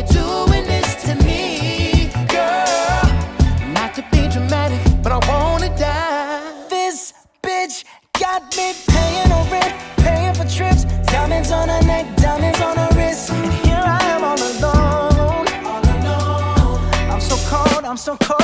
you're doing this to me, girl. Not to be dramatic, but I wanna die. This bitch got me paying no rent, paying for trips, diamonds on her neck, diamonds on her wrist, and here I am all alone. I'm so cold, I'm so cold.